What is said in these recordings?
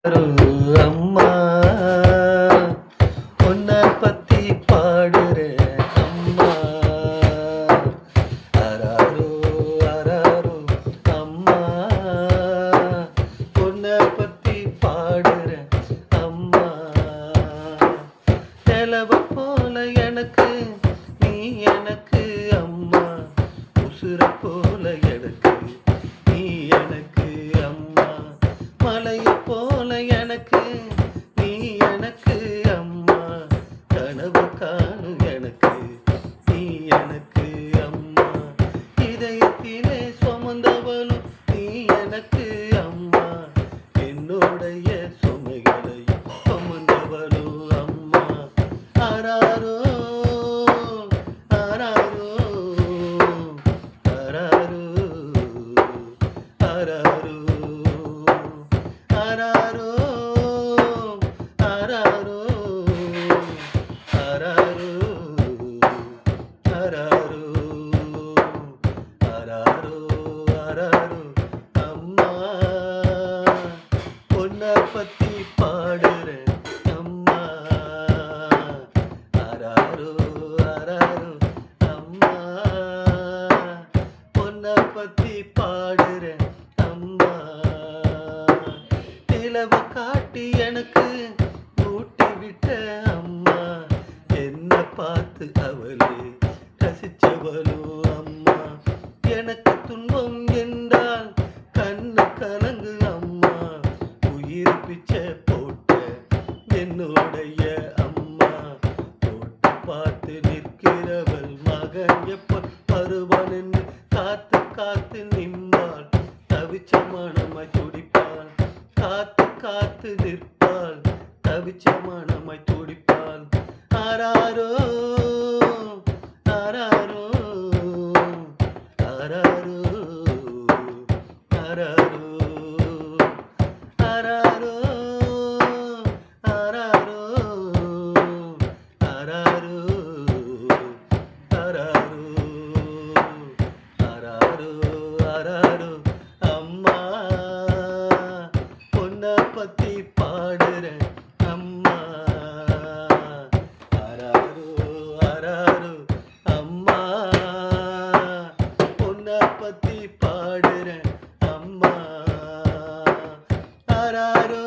அம்மா உன்னை பத்தி பாடுறேன் அம்மா. அராரோ அராரோ அம்மா உன்னை பத்தி பாடுறேன் அம்மா. நிலவ போல எனக்கு நீ எனக்கு அம்மா, உசுர போல எனக்கு நீ எனக்கு அம்மா, மலைய போல எனக்கு நீ எனக்கு அம்மா, கனவு காணும் எனக்கு நீ எனக்கு அம்மா, இதயத்திலே சுமந்தவளும் நீ எனக்கு அம்மா, என்னுடைய சுமைகளை சுமந்தவளும் அம்மா. ஆராரோ ஆராரோ ஆராரோ ஆராரோ ஆராரோ ஆராரோ ஆராரோ ஆராரோ ஆராரோ ஆராரோ அம்மா உன்னை பத்தி பாடுறேன் அம்மா. ஆராரோ ஆராரோ அம்மா உன்னை பத்தி பாடுறேன் அம்மா. நிலவ காட்டி எனக்கு ஊட்டி விட்ட அம்மா, என்ன பார்த்து அவளே ரசிச்சவளும் அம்மா, எனக்கு துன்பம் என்றால் கண்ணு கலங்கு அம்மா, உயிர் பிச்சை போட்ட என்னுடைய அம்மா, போட்டு பார்த்து நிற்கிறவள் மகன் எப்ப வருவான் என்று காத்து காத்து நின்பாள், தவிச்ச மனமாய் துடிப்பாள், காத்து காத்து நிற்பாள், தவிச்ச மனமாய் துடிப்பாள். ஆராரோ ஆராரோ ஆராரோ ஆராரோ ஆராரோ ஆராரோ ஆராரோ ஆராரோ ஆராரோ ஆராரோ அம்மா உன்னை பத்தி பாடுறேன் அம்மா. ஆராரோ ஆராரோ அம்மா உன்னை பத்தி பாடுறேன் அம்மா. ஆராரோ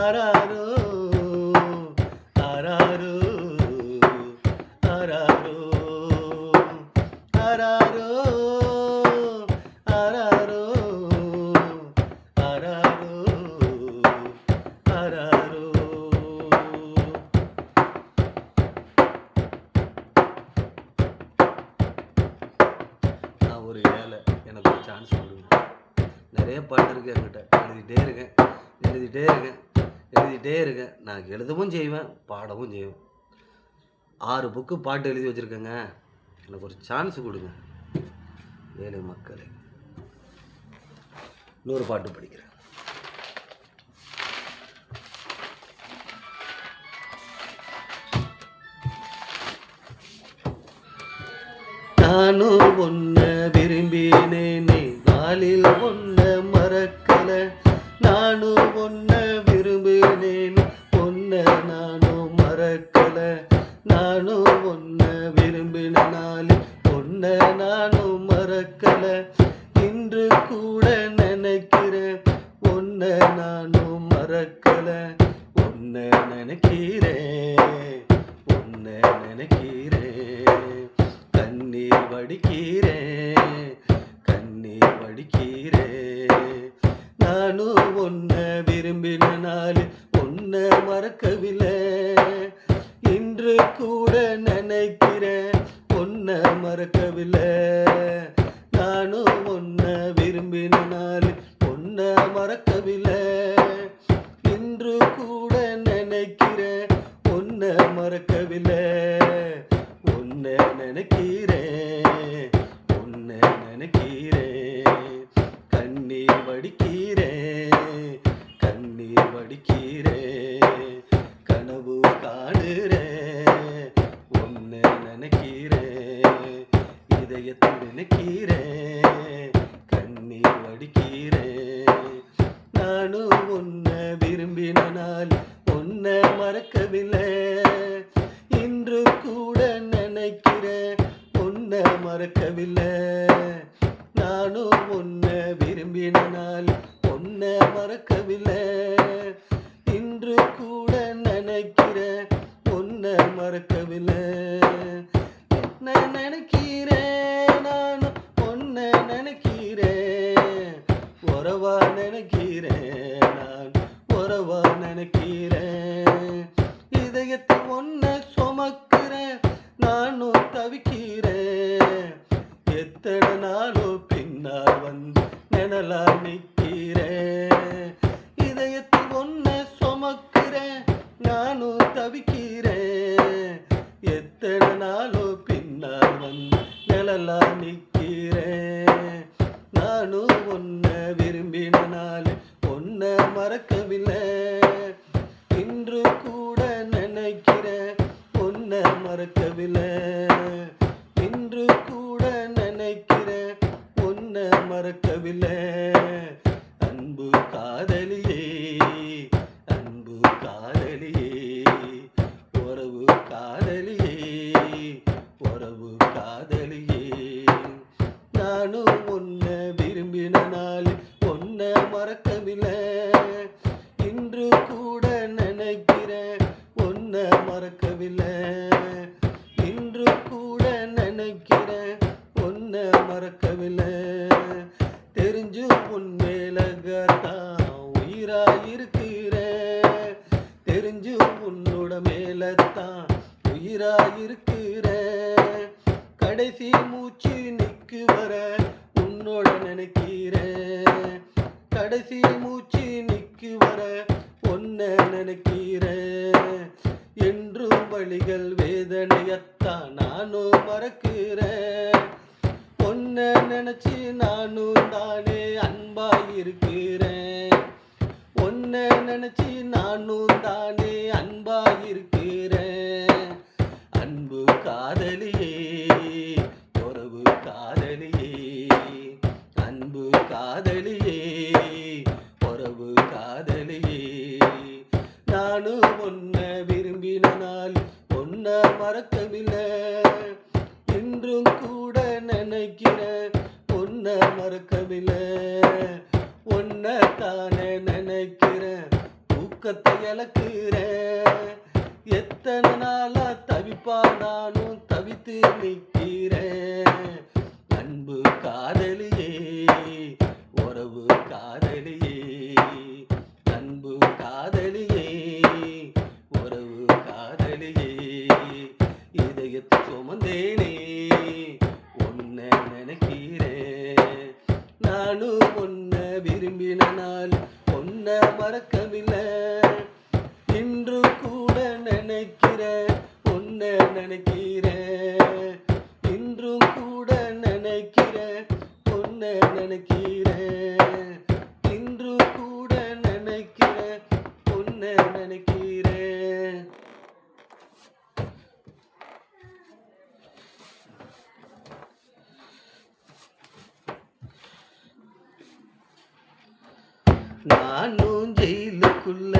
ஆராரோ ஆராரோ ஆராரோ ஆராரோ ஆராரோ ஆராரோ ஆராரோ. நான் ஒரு ஏழை, எனக்கு ஒரு சான்ஸ் கொடுங்க. நிறைய பாட்டு இருக்குது என்கிட்ட, எழுதிட்டே இருக்கேன். நான் எழுதவும் செய்வேன், பாடவும் செய்வேன். 6 புக்கு பாட்டு எழுதி வச்சுருக்கேங்க. எனக்கு ஒரு சான்ஸ் கொடுங்க ஏழை மக்களே. இன்னொரு பாட்டு படிக்கிறேன். நானும் ஒன்ன விரும்பினேனே, நாளில் ஒன்ன மறக்கல, நானும் ஒன்ன விரும்பினேனே, ஒன்ன நானும் மறக்கல, நானும் ஒன்ன விரும்பின நாளில் ஒன்ன நானும் மறக்கல, இன்று கூட நினைக்கிறேன் ஒன்ன நானும் மறக்கல, ஒன்ன நினைக்கிறேன் ஒன்ன நினைக்கிறேன், கண்ணீர் வடிக்கிறேன் கண்ணீர் வடிக்கிறேன், நானும் ஒன்ன விரும்பின நாளில் ஒன்ன மறக்கவில்லை, இன்று கூட நினைக்கிறேன் ஒன்ன மறக்கவில்லை, நானும் ஒன்ன விரும்பின நாளில் ஒன்ன மறக்கவில்லை, இன்று கூட நினைக்கிறேன் ஒன்ன மறக்கவில்லை, ஒன்ன நினைக்கிறேன் ஒன்ன நினைக்கிறேன், கண்ணீர் வடிக்கிறேன் கண்ணீர் வடிக்கிறேன், கனவு காணுறேன் ஒன்ன நினைக்கிறேன், இதயத்தில் நினைக்கிறேன் கண்ணீர் வடிக்கிறேன், நானும் நானும் உன்னை விரும்பின நாள் உன்னை மறக்கவில்லை. இன்று கூட நினைக்கிறேன் உன்னை மறக்கவில்லை. நானும் உன்னை விரும்பின நாள் உன்னை மறக்கவில்லை. இன்று கூட நினைக்கிறேன் உன்னை மறக்கவில்லை. என்ன நினைக்கிறேன் நானும் உன்னை நினைக்கிறேன். உறவா நினைக்கிறேன் நான் உறவா நினைக்கிறேன். இதயத்தில் ஒன்ன சுமக்கிறேன் நானும் தவிக்கிறேன். எத்தனை நாளும் பின்னால் வந்து நிழலா நிற்கிறேன். இதயத்தில் ஒன்ன சுமக்கிறேன் நானும் தவிக்கிறேன். எத்தனை நாளும் பின்னால் வந்து நிழலா நிற்கிறேன். நானும் உன்னை விரும்பின நாள் உன்னை மறக்கவில்லை. இன்று கூட நினைக்கிறேன் உன்னை மறக்கவில்லை. இன்று கூட நினைக்கிறேன் உன்னை மறக்கவில்லை. அன்பு காதலியே அன்பு காதலியே உறவு காதலியே உறவு காதலியே. நானும் உன்னை விரும்பின நாள் உன்னை மறக்கவில்லை. இன்று கூட நினைக்கிறேன் உன்னை மறக்கவில்லை. இன்று கூட நினைக்கிறேன் உன்னை மறக்கவில்லை. தெரிஞ்சு உன் மேலதான் உயிராயிருக்கிறேன். தெரிஞ்சு உன்னோட மேலத்தான் உயிராயிருக்கிறேன். கடைசி மூச்சு நிக்கு வர உன்னோட நினைக்கிறேன். கடைசி மூச்சு நிக்கு வர உன்னை நினைக்கிறேன். என்றும் வழிகள் வேதனையத்தான் நானும் மறக்கிறேன். உன்னை நினைச்சு நானும் தானே அன்பாயிருக்கிறேன். உன்னை நினைச்சு நானும் தானே அன்பாயிருக்கிறேன். அன்பு காதலியே உறவு காதலியே அன்பு காதலியே உறவு காதலியே. நானும் உன்னை விரும்பின நாள் உன்னை மறக்கவில்லை. இன்றும் கூட நினைக்கிறேன் உன்னை மறக்கவில்லை. உன்னை தானே நினைக்கிறேன் தூக்கத்தை இழக்கிறேன். எத்தனை நாளா தவிப்பா நானும் தவித்து நிற்கிறேன். அன்பு காதலியே உறவு காதலியே அன்பு காதலியே உறவு காதலியே. இதயத்தை சுமந்தேனே உன்னை நினைக்கிறேன். நானும் உன்னை விரும்பின நாள் உன்னை மறக்கவில்லை. இன்று கூட நினைக்கிறேன் உன்னை நினைக்கிறேன். இன்றும் கூட நினைக்கிறேன் உன்னை நினைக்கிறேன். இன்று கூட நினைக்கிறேன் உன்னை நினைக்கிறேன். நானும் ஜெயிலுக்குள்ள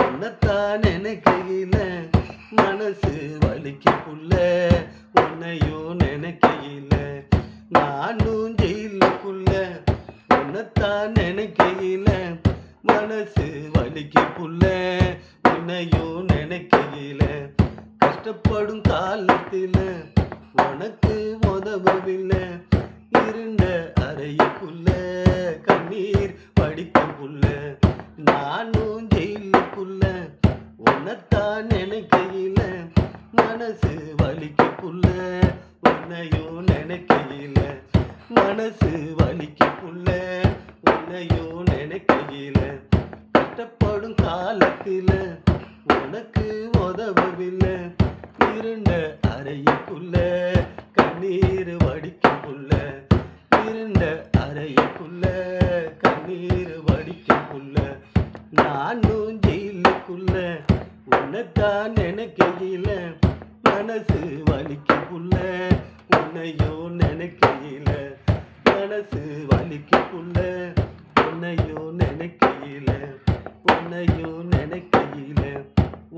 உன்னைத்தான் நினைக்கையில மனசு வலிக்குள்ள உன்னையும் நினைக்கையில. நானும் ஜெயிலுக்குள்ள உன்னைத்தான் நினைக்கையில மனசு வலிக்குள்ள உன்னையும் நினைக்கையில. கஷ்டப்படும் காலத்தில உனக்கு உதவவில்லை. இருண்ட அறையுக்குள்ள கண்ணீர் வடிக்குள்ள. நானும் ஜெயிலுக்குள்ள உன்னைத்தான் நினைக்கையில மனசு வலிக்குள்ள உன்னையும் நினைக்கையில. மனசு வலிக்குள்ள உன்னையும் நினைக்கையில. கஷ்டப்படும் காலத்தில உனக்கு உதவவில்லை. இருண்ட அறையுக்குள்ள கண்ணீர் வடிக்குள்ள. இருண்ட அறையுக்குள்ள கண்ணீர் வடிக்குள்ள. நானும் ஜெயிலுக்குள்ள உன்னைத்தான் நினைக்கையில மனசு வலிக்குள்ள உன்னையும் நினைக்கையில. மனசு வலிக்குள்ள உன்னையும் நினைக்கையில உன்னையும் நினைக்கையில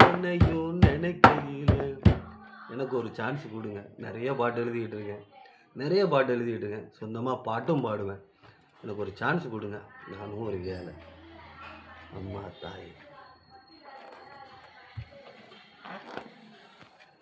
உன்னையும் நினைக்கையில எனக்கு ஒரு சான்ஸ் கொடுங்க. நிறைய பாட்டு எழுதிக்கிட்டு இருக்கேன். சொந்தமாக பாட்டும் பாடுவேன். எனக்கு ஒரு சான்ஸ் கொடுங்க. நானும் ஒரு ஏழை. அம்மா தாய்.